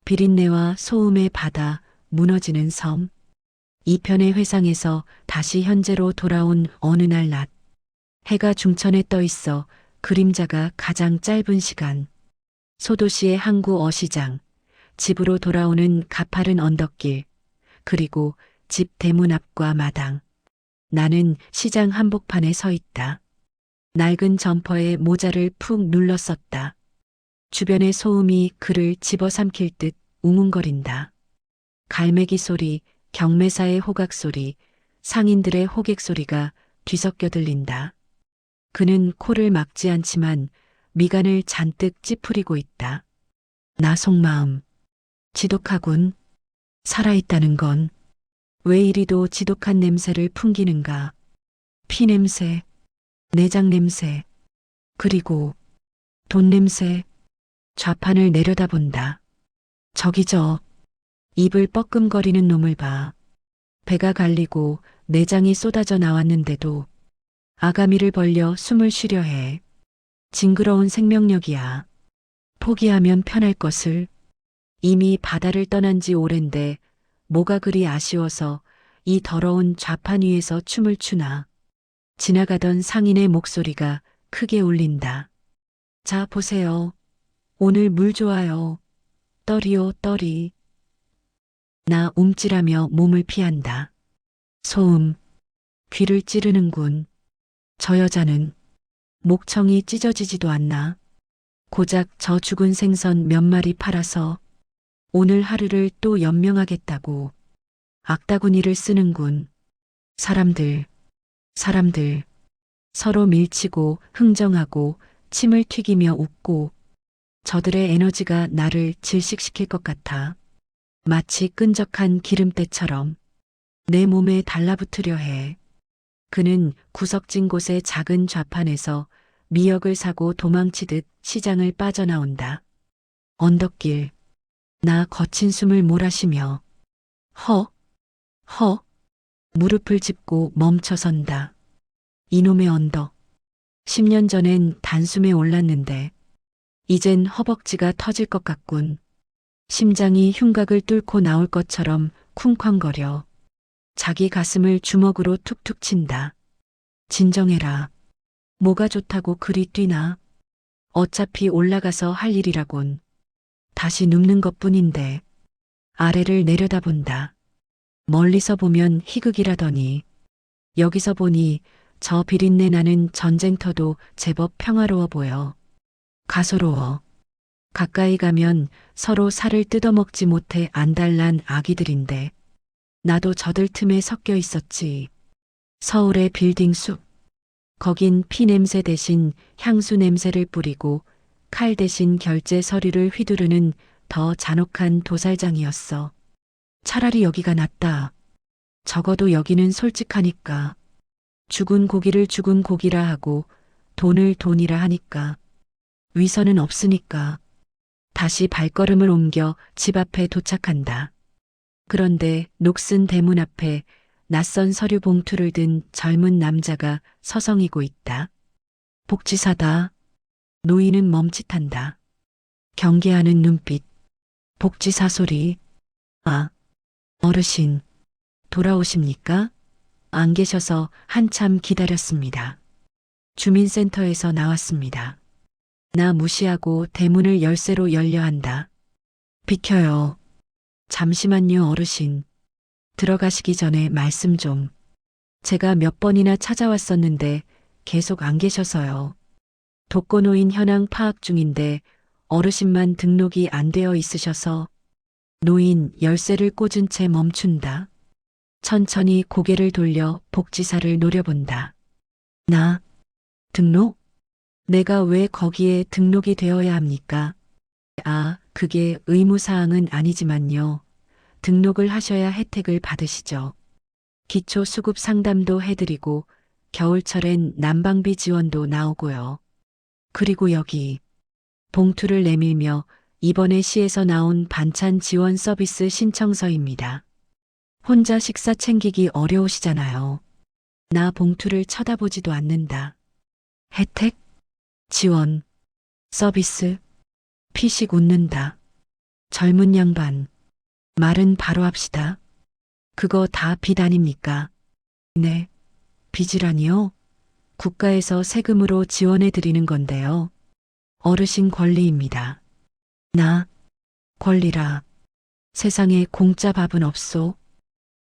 비린내와 소음의 바다, 무너지는 섬. 이 편의 회상에서 다시 현재로 돌아온 어느 날 낮. 해가 중천에 떠 있어 그림자가 가장 짧은 시간. 소도시의 항구 어시장, 집으로 돌아오는 가파른 언덕길, 그리고 집 대문 앞과 마당. 나는 시장 한복판에 서 있다. 낡은 점퍼에 모자를 푹 눌렀었다. 주변의 소음이 그를 집어삼킬 듯 웅웅거린다. 갈매기 소리, 경매사의 호각 소리, 상인들의 호객 소리가 뒤섞여 들린다. 그는 코를 막지 않지만 미간을 잔뜩 찌푸리고 있다. 나 속마음. 지독하군. 살아있다는 건 왜 이리도 지독한 냄새를 풍기는가. 피 냄새, 내장 냄새, 그리고 돈 냄새. 좌판을 내려다본다. 저기 입을 뻐끔거리는 놈을 봐. 배가 갈리고 내장이 쏟아져 나왔는데도 아가미를 벌려 숨을 쉬려 해. 징그러운 생명력이야. 포기하면 편할 것을. 이미 바다를 떠난 지 오랜데 뭐가 그리 아쉬워서 이 더러운 좌판 위에서 춤을 추나. 지나가던 상인의 목소리가 크게 울린다. 자, 보세요. 오늘 물 좋아요. 떨이요, 떨이. 나 움찔하며 몸을 피한다. 소음, 귀를 찌르는군. 저 여자는 목청이 찢어지지도 않나. 고작 저 죽은 생선 몇 마리 팔아서 오늘 하루를 또 연명하겠다고 악다구니를 쓰는군. 사람들, 사람들, 서로 밀치고 흥정하고 침을 튀기며 웃고 저들의 에너지가 나를 질식시킬 것 같아. 마치 끈적한 기름때처럼 내 몸에 달라붙으려 해. 그는 구석진 곳의 작은 좌판에서 미역을 사고 도망치듯 시장을 빠져나온다. 언덕길. 나 거친 숨을 몰아쉬며 허, 허, 무릎을 짚고 멈춰선다. 이놈의 언덕. 10년 전엔 단숨에 올랐는데 이젠 허벅지가 터질 것 같군. 심장이 흉곽을 뚫고 나올 것처럼 쿵쾅거려. 자기 가슴을 주먹으로 툭툭 친다. 진정해라. 뭐가 좋다고 그리 뛰나? 어차피 올라가서 할 일이라곤. 다시 눕는 것뿐인데. 아래를 내려다본다. 멀리서 보면 희극이라더니 여기서 보니 저 비린내 나는 전쟁터도 제법 평화로워 보여. 가소로워. 가까이 가면 서로 살을 뜯어먹지 못해 안달난 아기들인데 나도 저들 틈에 섞여 있었지. 서울의 빌딩 숲. 거긴 피 냄새 대신 향수 냄새를 뿌리고 칼 대신 결제 서류를 휘두르는 더 잔혹한 도살장이었어. 차라리 여기가 낫다. 적어도 여기는 솔직하니까. 죽은 고기를 죽은 고기라 하고 돈을 돈이라 하니까. 위선은 없으니까. 다시 발걸음을 옮겨 집 앞에 도착한다. 그런데 녹슨 대문 앞에 낯선 서류 봉투를 든 젊은 남자가 서성이고 있다. 복지사다. 노인은 멈칫한다. 경계하는 눈빛. 복지사 소리. 아, 어르신. 돌아오십니까? 안 계셔서 한참 기다렸습니다. 주민센터에서 나왔습니다. 나 무시하고 대문을 열쇠로 열려 한다. 비켜요. 잠시만요, 어르신. 들어가시기 전에 말씀 좀. 제가 몇 번이나 찾아왔었는데 계속 안 계셔서요. 독거노인 현황 파악 중인데 어르신만 등록이 안 되어 있으셔서. 노인 열쇠를 꽂은 채 멈춘다. 천천히 고개를 돌려 복지사를 노려본다. 나 등록? 내가 왜 거기에 등록이 되어야 합니까? 아, 그게 의무사항은 아니지만요. 등록을 하셔야 혜택을 받으시죠. 기초수급 상담도 해드리고 겨울철엔 난방비 지원도 나오고요. 그리고 여기 봉투를 내밀며 이번에 시에서 나온 반찬 지원 서비스 신청서입니다. 혼자 식사 챙기기 어려우시잖아요. 나 봉투를 쳐다보지도 않는다. 혜택? 지원? 서비스? 피식 웃는다. 젊은 양반. 말은 바로 합시다. 그거 다 빚 아닙니까? 네. 빚이라니요? 국가에서 세금으로 지원해 드리는 건데요. 어르신 권리입니다. 나, 권리라. 세상에 공짜 밥은 없소.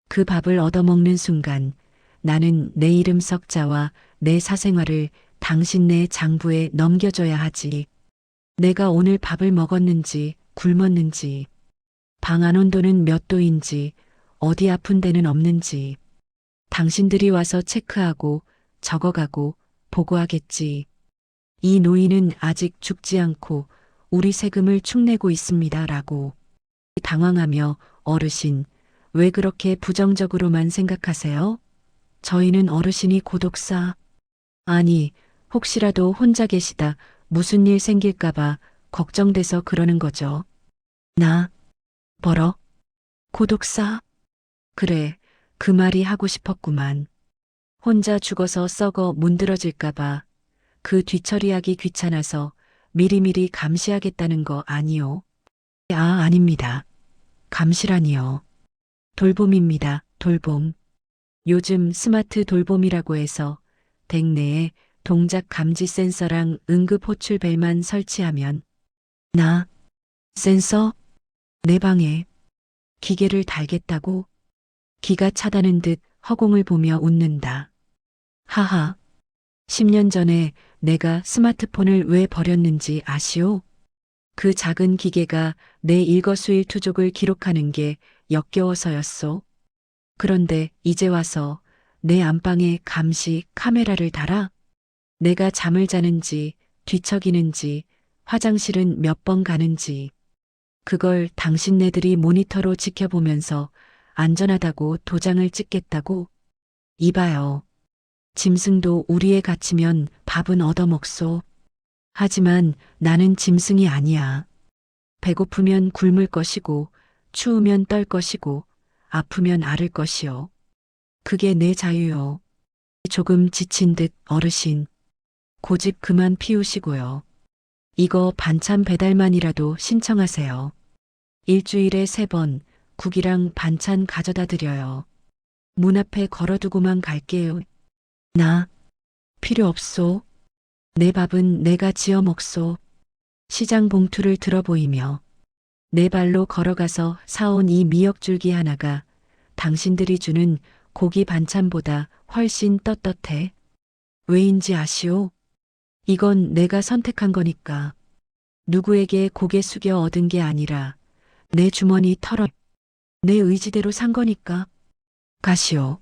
그 밥을 얻어먹는 순간 나는 내 이름 석자와 내 사생활을 당신네 장부에 넘겨줘야 하지. 내가 오늘 밥을 먹었는지 굶었는지, 방 안 온도는 몇 도인지, 어디 아픈 데는 없는지, 당신들이 와서 체크하고 적어가고 보고하겠지. 이 노인은 아직 죽지 않고 우리 세금을 축내고 있습니다. 라고. 당황하며 어르신, 왜 그렇게 부정적으로만 생각하세요? 저희는 어르신이 고독사. 아니, 혹시라도 혼자 계시다 무슨 일 생길까봐 걱정돼서 그러는 거죠. 나, 벌어? 고독사? 그래, 그 말이 하고 싶었구만. 혼자 죽어서 썩어 문드러질까봐 그 뒤처리하기 귀찮아서 미리미리 감시하겠다는 거 아니요? 아, 아닙니다. 감시라니요. 돌봄입니다. 돌봄. 요즘 스마트 돌봄이라고 해서 댁 내에 동작 감지 센서랑 응급 호출 벨만 설치하면 나 센서 내 방에 기계를 달겠다고 기가 차다는 듯 허공을 보며 웃는다. 하하. 10년 전에 내가 스마트폰을 왜 버렸는지 아시오? 그 작은 기계가 내 일거수일투족을 기록하는 게 역겨워서였소. 그런데 이제 와서 내 안방에 감시 카메라를 달아 내가 잠을 자는지 뒤척이는지 화장실은 몇 번 가는지 그걸 당신네들이 모니터로 지켜보면서 안전하다고 도장을 찍겠다고? 이봐요. 짐승도 우리에 갇히면 밥은 얻어먹소. 하지만 나는 짐승이 아니야. 배고프면 굶을 것이고 추우면 떨 것이고 아프면 앓을 것이요. 그게 내 자유요. 조금 지친 듯 어르신. 고집 그만 피우시고요. 이거 반찬 배달만이라도 신청하세요. 일주일에 3번 국이랑 반찬 가져다 드려요. 문 앞에 걸어두고만 갈게요. 나 필요 없소. 내 밥은 내가 지어 먹소. 시장 봉투를 들어 보이며 내 발로 걸어가서 사온 이 미역줄기 하나가 당신들이 주는 고기 반찬보다 훨씬 떳떳해. 왜인지 아시오? 이건 내가 선택한 거니까. 누구에게 고개 숙여 얻은 게 아니라 내 주머니 털어 내 의지대로 산 거니까. 가시오.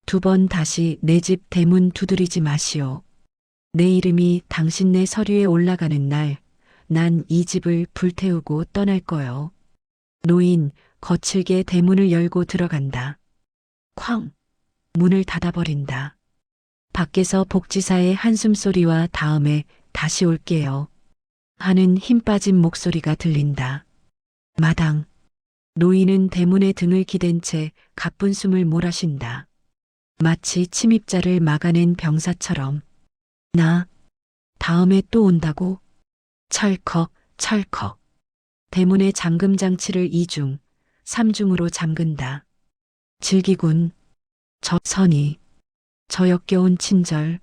2번 다시 내 집 대문 두드리지 마시오. 내 이름이 당신네 서류에 올라가는 날, 난 이 집을 불태우고 떠날 거요. 노인 거칠게 대문을 열고 들어간다. 쾅! 문을 닫아버린다. 밖에서 복지사의 한숨소리와 다음에 다시 올게요. 하는 힘 빠진 목소리가 들린다. 마당. 노인은 대문에 등을 기댄 채 가쁜 숨을 몰아쉰다. 마치 침입자를 막아낸 병사처럼. 나 다음에 또 온다고? 철컥 철컥. 대문의 잠금 장치를 2중, 3중으로 잠근다. 즐기군. 저 선이. 저 역겨운 친절.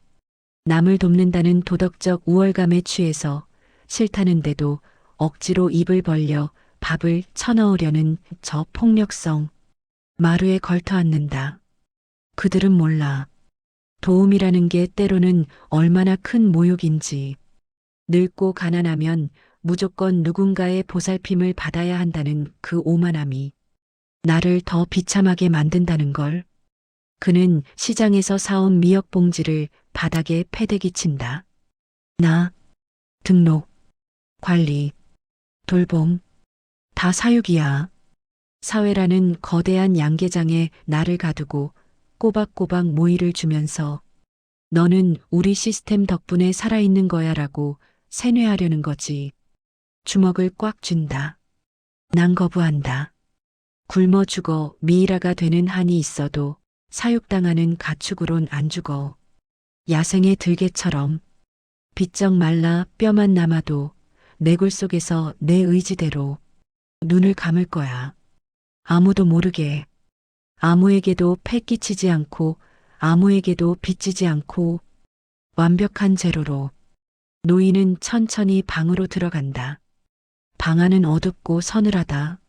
남을 돕는다는 도덕적 우월감에 취해서 싫다는데도 억지로 입을 벌려 밥을 쳐넣으려는 저 폭력성. 마루에 걸터앉는다. 그들은 몰라. 도움이라는 게 때로는 얼마나 큰 모욕인지. 늙고 가난하면 무조건 누군가의 보살핌을 받아야 한다는 그 오만함이 나를 더 비참하게 만든다는 걸. 그는 시장에서 사온 미역 봉지를 바닥에 패대기 친다. 나, 등록, 관리, 돌봄, 다 사육이야. 사회라는 거대한 양계장에 나를 가두고 꼬박꼬박 모이를 주면서 너는 우리 시스템 덕분에 살아있는 거야라고 세뇌하려는 거지. 주먹을 꽉 쥔다. 난 거부한다. 굶어 죽어 미이라가 되는 한이 있어도 사육당하는 가축으론 안 죽어. 야생의 들개처럼 비쩍 말라 뼈만 남아도 내골 속에서 내 의지대로 눈을 감을 거야. 아무도 모르게. 아무에게도 패 끼치지 않고 아무에게도 빚지지 않고 완벽한 제로로. 노인은 천천히 방으로 들어간다. 방 안은 어둡고 서늘하다.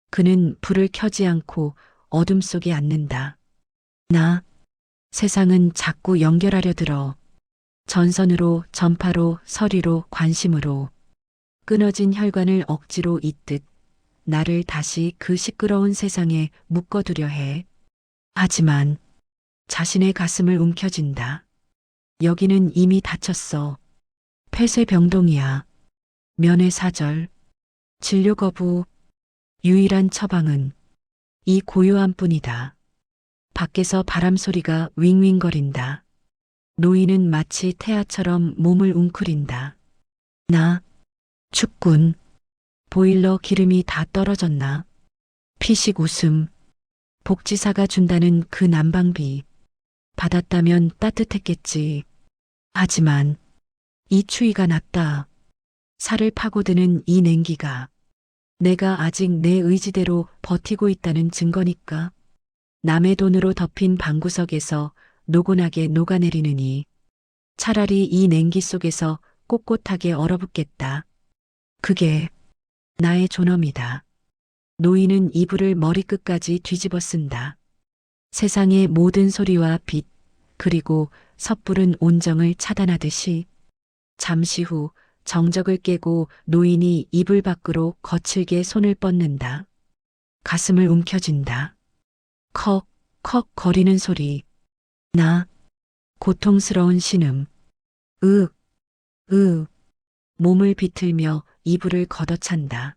그는 불을 켜지 않고 어둠 속에 앉는다. 세상은 자꾸 연결하려 들어. 전선으로, 전파로, 서리로, 관심으로. 끊어진 혈관을 억지로 잇듯 나를 다시 그 시끄러운 세상에 묶어두려 해. 하지만 자신의 가슴을 움켜쥔다. 여기는 이미 다쳤어. 폐쇄병동이야. 면회사절, 진료 거부, 유일한 처방은 이 고요함 뿐이다. 밖에서 바람 소리가 윙윙거린다. 노인은 마치 태아처럼 몸을 웅크린다. 춥군. 보일러 기름이 다 떨어졌나? 피식 웃음. 복지사가 준다는 그 난방비. 받았다면 따뜻했겠지. 하지만 이 추위가 낫다. 살을 파고드는 이 냉기가 내가 아직 내 의지대로 버티고 있다는 증거니까. 남의 돈으로 덮인 방구석에서 노곤하게 녹아내리느니 차라리 이 냉기 속에서 꼿꼿하게 얼어붙겠다. 그게 나의 존엄이다. 노인은 이불을 머리끝까지 뒤집어 쓴다. 세상의 모든 소리와 빛, 그리고 섣부른 온정을 차단하듯이 잠시 후 정적을 깨고 노인이 이불 밖으로 거칠게 손을 뻗는다. 가슴을 움켜쥔다. 컥, 컥 거리는 소리. 고통스러운 신음. 으윽, 으윽. 몸을 비틀며 이불을 걷어찬다.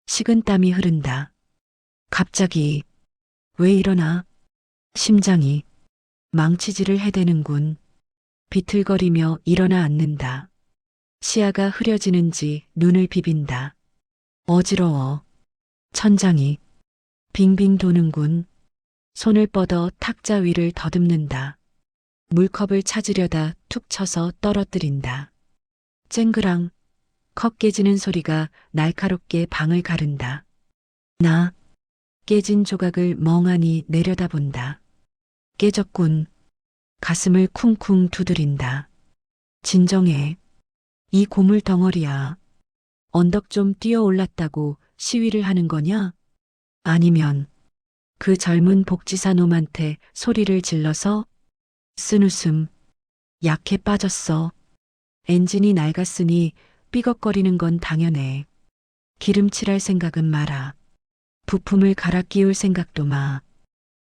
식은땀이 흐른다. 갑자기 왜 이러나? 심장이 망치질을 해대는군. 비틀거리며 일어나 앉는다. 시야가 흐려지는지 눈을 비빈다. 어지러워. 천장이 빙빙 도는군. 손을 뻗어 탁자 위를 더듬는다. 물컵을 찾으려다 툭 쳐서 떨어뜨린다. 쨍그랑 컵 깨지는 소리가 날카롭게 방을 가른다. 깨진 조각을 멍하니 내려다본다. 깨졌군. 가슴을 쿵쿵 두드린다. 진정해. 이 고물 덩어리야. 언덕 좀 뛰어 올랐다고 시위를 하는 거냐? 아니면 그 젊은 복지사 놈한테 소리를 질러서? 쓴 웃음. 약해 빠졌어. 엔진이 낡았으니 삐걱거리는 건 당연해. 기름칠할 생각은 마라. 부품을 갈아 끼울 생각도 마.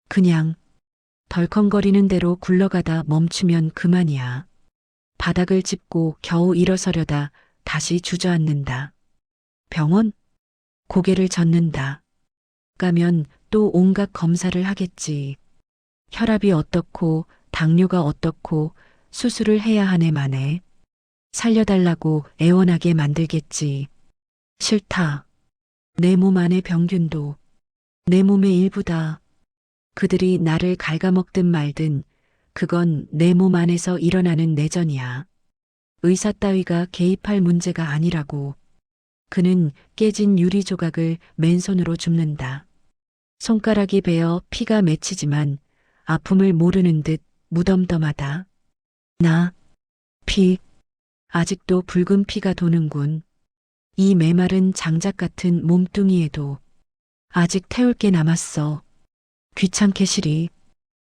그냥 덜컹거리는 대로 굴러가다 멈추면 그만이야. 바닥을 짚고 겨우 일어서려다 다시 주저앉는다. 병원? 고개를 젓는다. 가면 또 온갖 검사를 하겠지. 혈압이 어떻고 당뇨가 어떻고 수술을 해야 하네 마네. 살려달라고 애원하게 만들겠지. 싫다. 내 몸 안의 병균도 내 몸의 일부다. 그들이 나를 갉아먹든 말든 그건 내 몸 안에서 일어나는 내전이야. 의사 따위가 개입할 문제가 아니라고. 그는 깨진 유리 조각을 맨손으로 줍는다. 손가락이 베어 피가 맺히지만 아픔을 모르는 듯 무덤덤하다. 피. 아직도 붉은 피가 도는군. 이 메마른 장작 같은 몸뚱이에도 아직 태울 게 남았어. 귀찮게 시리.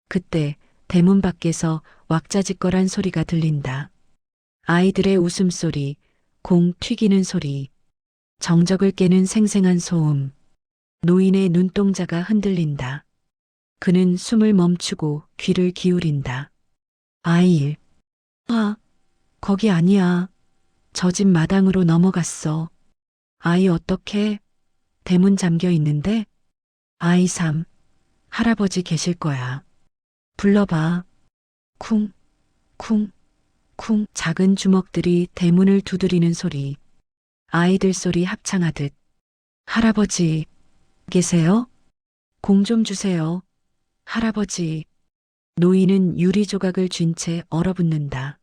그때 대문 밖에서 왁자지껄한 소리가 들린다. 아이들의 웃음소리, 공 튀기는 소리, 정적을 깨는 생생한 소음. 노인의 눈동자가 흔들린다. 그는 숨을 멈추고 귀를 기울인다. 아이일. 거기 아니야. 저 집 마당으로 넘어갔어. 아이 어떡해? 대문 잠겨 있는데? 아이 3. 할아버지 계실 거야. 불러봐. 쿵, 쿵, 쿵. 작은 주먹들이 대문을 두드리는 소리. 아이들 소리 합창하듯. 할아버지, 계세요? 공 좀 주세요. 할아버지. 노인은 유리 조각을 쥔 채 얼어붙는다.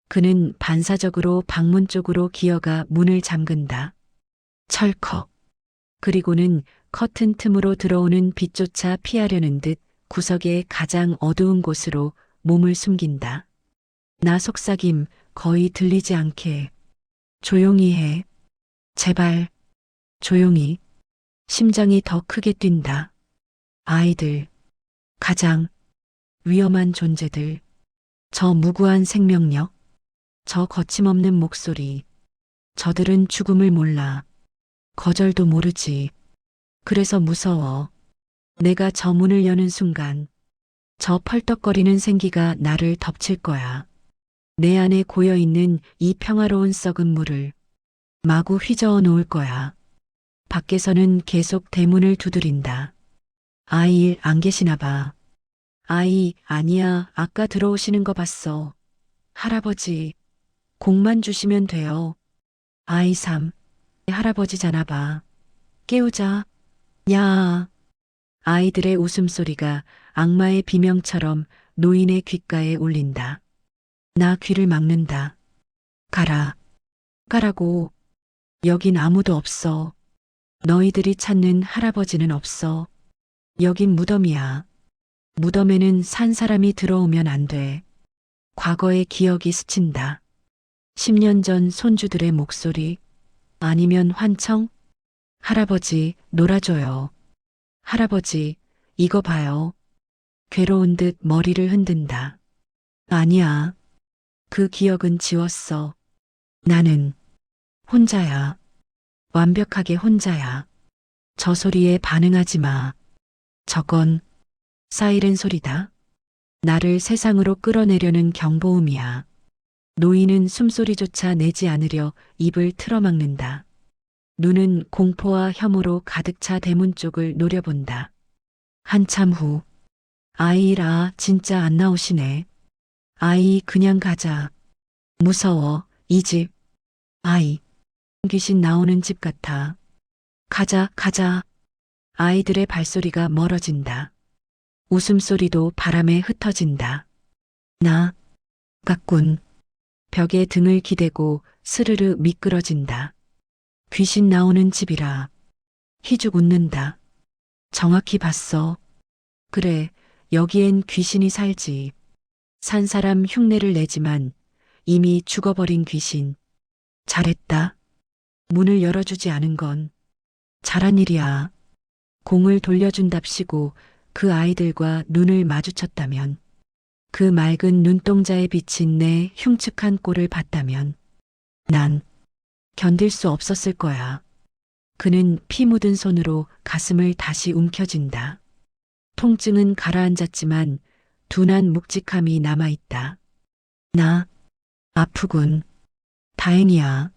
그는 반사적으로 방문 쪽으로 기어가 문을 잠근다. 철컥. 그리고는 커튼 틈으로 들어오는 빛조차 피하려는 듯 구석의 가장 어두운 곳으로 몸을 숨긴다. 나 속삭임 거의 들리지 않게. 조용히 해. 제발. 조용히. 심장이 더 크게 뛴다. 아이들. 가장 위험한 존재들. 저 무구한 생명력. 저 거침없는 목소리. 저들은 죽음을 몰라. 거절도 모르지. 그래서 무서워. 내가 저 문을 여는 순간 저 펄떡거리는 생기가 나를 덮칠 거야. 내 안에 고여있는 이 평화로운 썩은 물을 마구 휘저어 놓을 거야. 밖에서는 계속 대문을 두드린다. 아이 안 계시나 봐. 아이 아니야. 아까 들어오시는 거 봤어. 할아버지. 공만 주시면 돼요. 아이 삼. 할아버지잖아 봐. 깨우자. 야. 아이들의 웃음소리가 악마의 비명처럼 노인의 귓가에 울린다. 나 귀를 막는다. 가라. 가라고. 여긴 아무도 없어. 너희들이 찾는 할아버지는 없어. 여긴 무덤이야. 무덤에는 산 사람이 들어오면 안 돼. 과거의 기억이 스친다. 10년 전 손주들의 목소리. 아니면 환청? 할아버지, 놀아줘요. 할아버지, 이거 봐요. 괴로운 듯 머리를 흔든다. 아니야. 그 기억은 지웠어. 나는 혼자야. 완벽하게 혼자야. 저 소리에 반응하지 마. 저건 사이렌 소리다. 나를 세상으로 끌어내려는 경보음이야. 노인은 숨소리조차 내지 않으려 입을 틀어막는다. 눈은 공포와 혐오로 가득 차 대문 쪽을 노려본다. 한참 후, 아이라 진짜 안 나오시네. 아이 그냥 가자. 무서워, 이 집. 아이, 귀신 나오는 집 같아. 가자, 가자. 아이들의 발소리가 멀어진다. 웃음소리도 바람에 흩어진다. 나, 같군. 벽에 등을 기대고 스르르 미끄러진다. 귀신 나오는 집이라. 희죽 웃는다. 정확히 봤어. 그래, 여기엔 귀신이 살지. 산 사람 흉내를 내지만 이미 죽어버린 귀신. 잘했다. 문을 열어주지 않은 건 잘한 일이야. 공을 돌려준답시고 그 아이들과 눈을 마주쳤다면, 그 맑은 눈동자에 비친 내 흉측한 꼴을 봤다면 난 견딜 수 없었을 거야. 그는 피 묻은 손으로 가슴을 다시 움켜쥔다. 통증은 가라앉았지만 둔한 묵직함이 남아있다. 나 아프군. 다행이야.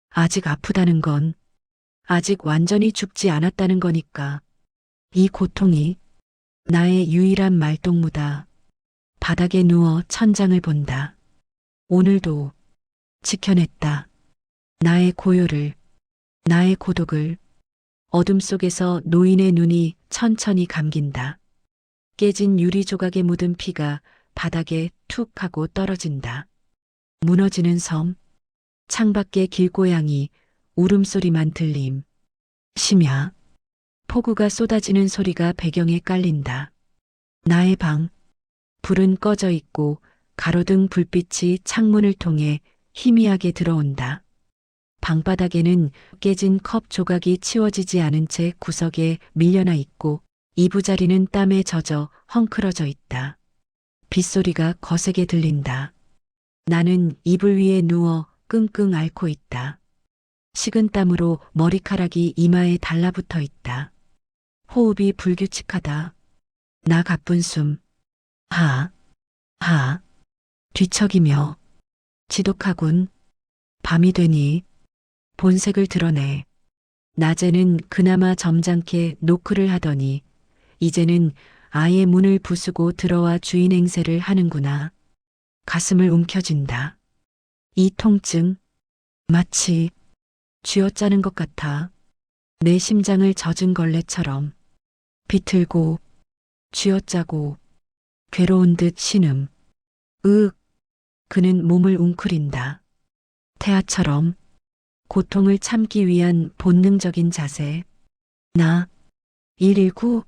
아직 아프다는 건 아직 완전히 죽지 않았다는 거니까. 이 고통이 나의 유일한 말동무다. 바닥에 누워 천장을 본다. 오늘도 지켜냈다. 나의 고요를, 나의 고독을. 어둠 속에서 노인의 눈이 천천히 감긴다. 깨진 유리 조각에 묻은 피가 바닥에 툭 하고 떨어진다. 무너지는 섬, 창밖의 길고양이, 울음소리만 들림. 심야, 폭우가 쏟아지는 소리가 배경에 깔린다. 나의 방, 불은 꺼져 있고 가로등 불빛이 창문을 통해 희미하게 들어온다. 방바닥에는 깨진 컵 조각이 치워지지 않은 채 구석에 밀려나 있고 이부자리는 땀에 젖어 헝클어져 있다. 빗소리가 거세게 들린다. 나는 이불 위에 누워 끙끙 앓고 있다. 식은 땀으로 머리카락이 이마에 달라붙어 있다. 호흡이 불규칙하다. 나 가쁜 숨. 하, 하, 뒤척이며. 지독하군. 밤이 되니 본색을 드러내. 낮에는 그나마 점잖게 노크를 하더니 이제는 아예 문을 부수고 들어와 주인 행세를 하는구나. 가슴을 움켜쥔다. 이 통증, 마치 쥐어짜는 것 같아. 내 심장을 젖은 걸레처럼 비틀고 쥐어짜고 괴로운 듯 신음. 으윽. 그는 몸을 웅크린다. 태아처럼 고통을 참기 위한 본능적인 자세. 나 119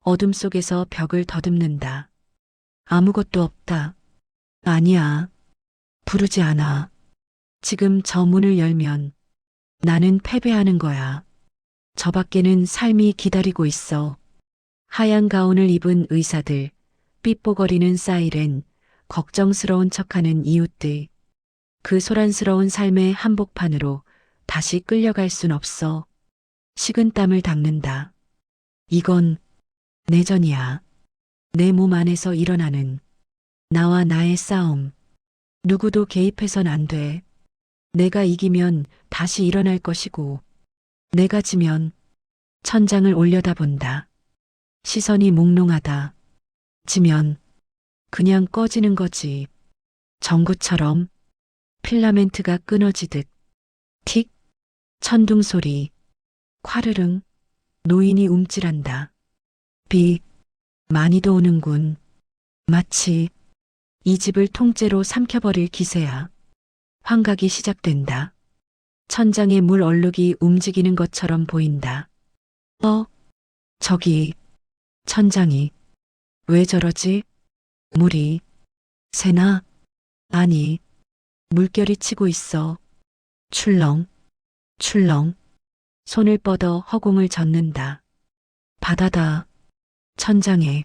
어둠 속에서 벽을 더듬는다. 아무것도 없다. 아니야. 부르지 않아. 지금 저 문을 열면 나는 패배하는 거야. 저 밖에는 삶이 기다리고 있어. 하얀 가운을 입은 의사들, 삐뽀거리는 사이렌, 걱정스러운 척하는 이웃들. 그 소란스러운 삶의 한복판으로 다시 끌려갈 순 없어. 식은땀을 닦는다. 이건 내전이야. 내 몸 안에서 일어나는 나와 나의 싸움. 누구도 개입해선 안 돼. 내가 이기면 다시 일어날 것이고, 내가 지면 천장을 올려다본다. 시선이 몽롱하다. 지면 그냥 꺼지는 거지. 전구처럼 필라멘트가 끊어지듯. 틱, 천둥 소리, 콰르릉, 노인이 움찔한다. 비, 많이도 오는군. 마치 이 집을 통째로 삼켜버릴 기세야. 환각이 시작된다. 천장에 물 얼룩이 움직이는 것처럼 보인다. 저기, 천장이. 왜 저러지? 물이. 새나? 아니, 물결이 치고 있어. 출렁, 출렁. 손을 뻗어 허공을 젓는다. 바다다. 천장에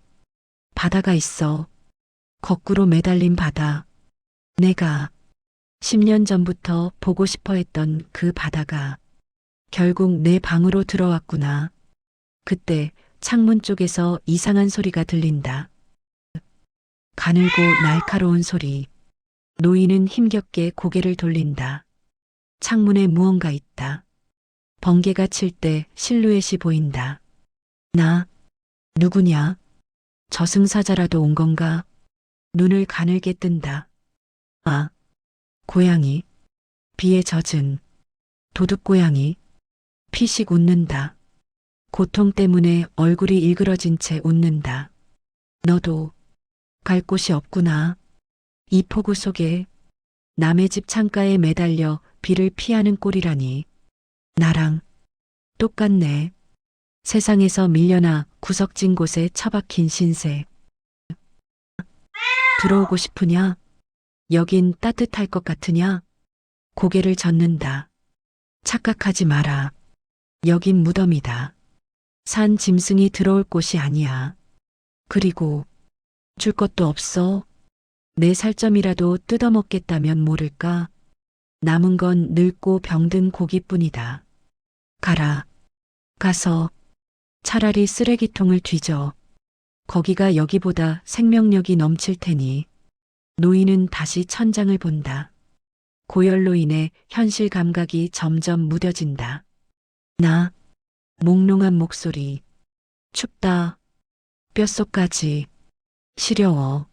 바다가 있어. 거꾸로 매달린 바다. 내가 10년 전부터 보고 싶어 했던 그 바다가 결국 내 방으로 들어왔구나. 그때 창문 쪽에서 이상한 소리가 들린다. 가늘고 날카로운 소리. 노인은 힘겹게 고개를 돌린다. 창문에 무언가 있다. 번개가 칠 때 실루엣이 보인다. 나, 누구냐? 저승사자라도 온 건가? 눈을 가늘게 뜬다. 아, 고양이. 비에 젖은 도둑고양이. 피식 웃는다. 고통 때문에 얼굴이 일그러진 채 웃는다. 너도 갈 곳이 없구나. 이 폭우 속에 남의 집 창가에 매달려 비를 피하는 꼴이라니. 나랑 똑같네. 세상에서 밀려나 구석진 곳에 처박힌 신세. 들어오고 싶으냐? 여긴 따뜻할 것 같으냐? 고개를 젓는다. 착각하지 마라. 여긴 무덤이다. 산 짐승이 들어올 곳이 아니야. 그리고 줄 것도 없어. 내 살점이라도 뜯어먹겠다면 모를까? 남은 건 늙고 병든 고기뿐이다. 가라. 가서 차라리 쓰레기통을 뒤져. 거기가 여기보다 생명력이 넘칠 테니. 노인은 다시 천장을 본다. 고열로 인해 현실 감각이 점점 무뎌진다. 나, 몽롱한 목소리. 춥다. 뼛속까지. 시려워.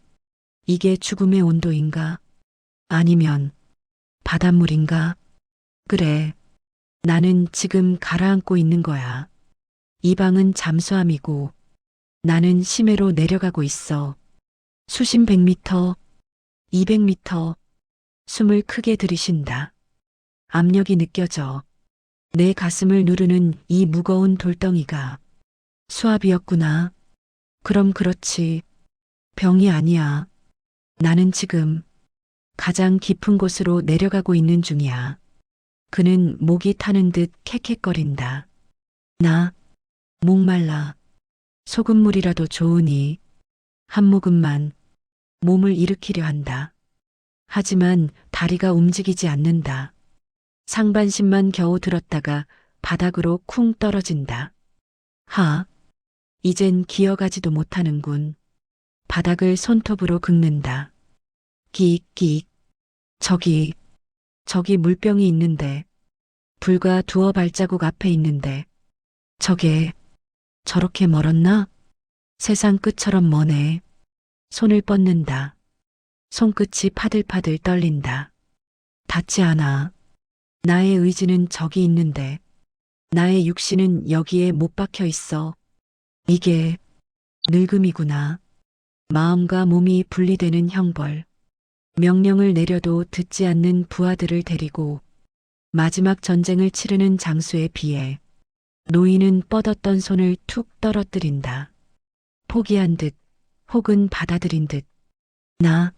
이게 죽음의 온도인가? 아니면 바닷물인가? 그래. 나는 지금 가라앉고 있는 거야. 이 방은 잠수함이고 나는 심해로 내려가고 있어. 수심 100m, 200m. 숨을 크게 들이쉰다. 압력이 느껴져. 내 가슴을 누르는 이 무거운 돌덩이가 수압이었구나. 그럼 그렇지. 병이 아니야. 나는 지금 가장 깊은 곳으로 내려가고 있는 중이야. 그는 목이 타는 듯 캑캑거린다. 나 목말라. 소금물이라도 좋으니 한 모금만. 몸을 일으키려 한다. 하지만 다리가 움직이지 않는다. 상반신만 겨우 들었다가 바닥으로 쿵 떨어진다. 이젠 기어가지도 못하는군. 바닥을 손톱으로 긁는다. 끼익끼익. 저기 물병이 있는데. 불과 두어 발자국 앞에 있는데. 저게 저렇게 멀었나? 세상 끝처럼 머네. 손을 뻗는다. 손끝이 파들파들 떨린다. 닿지 않아. 나의 의지는 저기 있는데 나의 육신은 여기에 못 박혀 있어. 이게 늙음이구나. 마음과 몸이 분리되는 형벌. 명령을 내려도 듣지 않는 부하들을 데리고 마지막 전쟁을 치르는 장수에 비해 노인은 뻗었던 손을 툭 떨어뜨린다. 포기한 듯 혹은 받아들인 듯. 나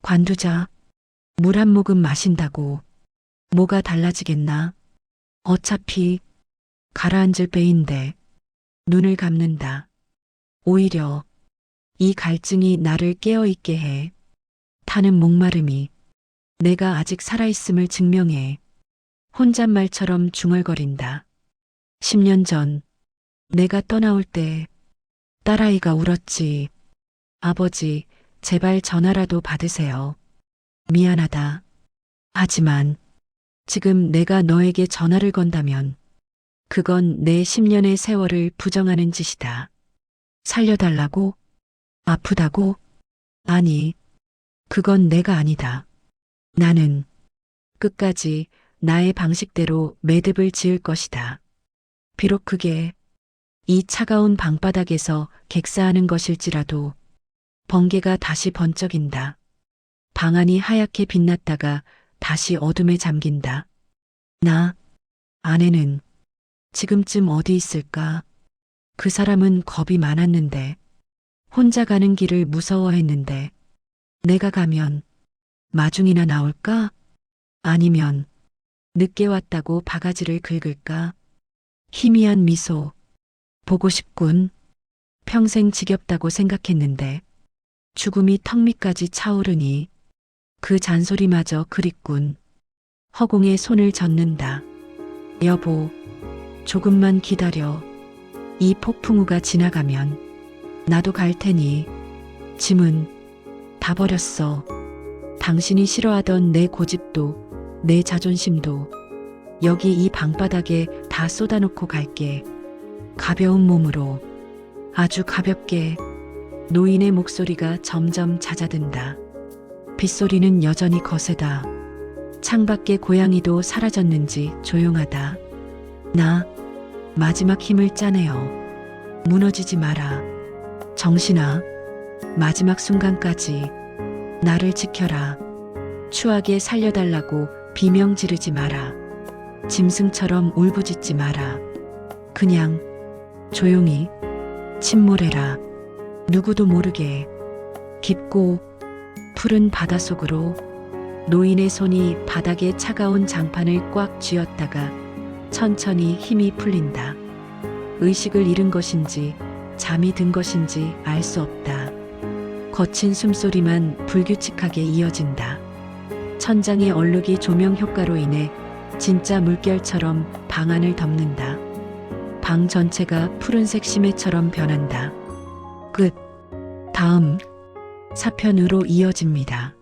관두자. 물 한 모금 마신다고 뭐가 달라지겠나? 어차피 가라앉을 배인데. 눈을 감는다. 오히려 이 갈증이 나를 깨어있게 해. 타는 목마름이 내가 아직 살아있음을 증명해. 혼잣말처럼 중얼거린다. 10년 전 내가 떠나올 때 딸아이가 울었지. 아버지, 제발 전화라도 받으세요. 미안하다. 하지만 지금 내가 너에게 전화를 건다면 그건 내 10년의 세월을 부정하는 짓이다. 살려달라고? 아프다고? 아니, 그건 내가 아니다. 나는 끝까지 나의 방식대로 매듭을 지을 것이다. 비록 그게 이 차가운 방바닥에서 객사하는 것일지라도. 번개가 다시 번쩍인다. 방안이 하얗게 빛났다가 다시 어둠에 잠긴다. 나, 아내는 지금쯤 어디 있을까? 그 사람은 겁이 많았는데, 혼자 가는 길을 무서워했는데, 내가 가면 마중이나 나올까? 아니면 늦게 왔다고 바가지를 긁을까? 희미한 미소. 보고 싶군. 평생 지겹다고 생각했는데 죽음이 턱 밑까지 차오르니 그 잔소리마저 그립군. 허공에 손을 젓는다. 여보, 조금만 기다려. 이 폭풍우가 지나가면 나도 갈 테니. 짐은 다 버렸어. 당신이 싫어하던 내 고집도 내 자존심도 여기 이 방바닥에 다 쏟아놓고 갈게. 가벼운 몸으로, 아주 가볍게. 노인의 목소리가 점점 잦아든다. 빗소리는 여전히 거세다. 창밖에 고양이도 사라졌는지 조용하다. 나 마지막 힘을 짜내어. 무너지지 마라. 정신아, 마지막 순간까지 나를 지켜라. 추하게 살려달라고 비명 지르지 마라. 짐승처럼 울부짖지 마라. 그냥 조용히 침몰해라. 누구도 모르게. 깊고 푸른 바닷속으로. 노인의 손이 바닥에 차가운 장판을 꽉 쥐었다가 천천히 힘이 풀린다. 의식을 잃은 것인지 잠이 든 것인지 알 수 없다. 거친 숨소리만 불규칙하게 이어진다. 천장의 얼룩이 조명 효과로 인해 진짜 물결처럼 방 안을 덮는다. 방 전체가 푸른색 심해처럼 변한다. 끝. 다음 4편으로 이어집니다.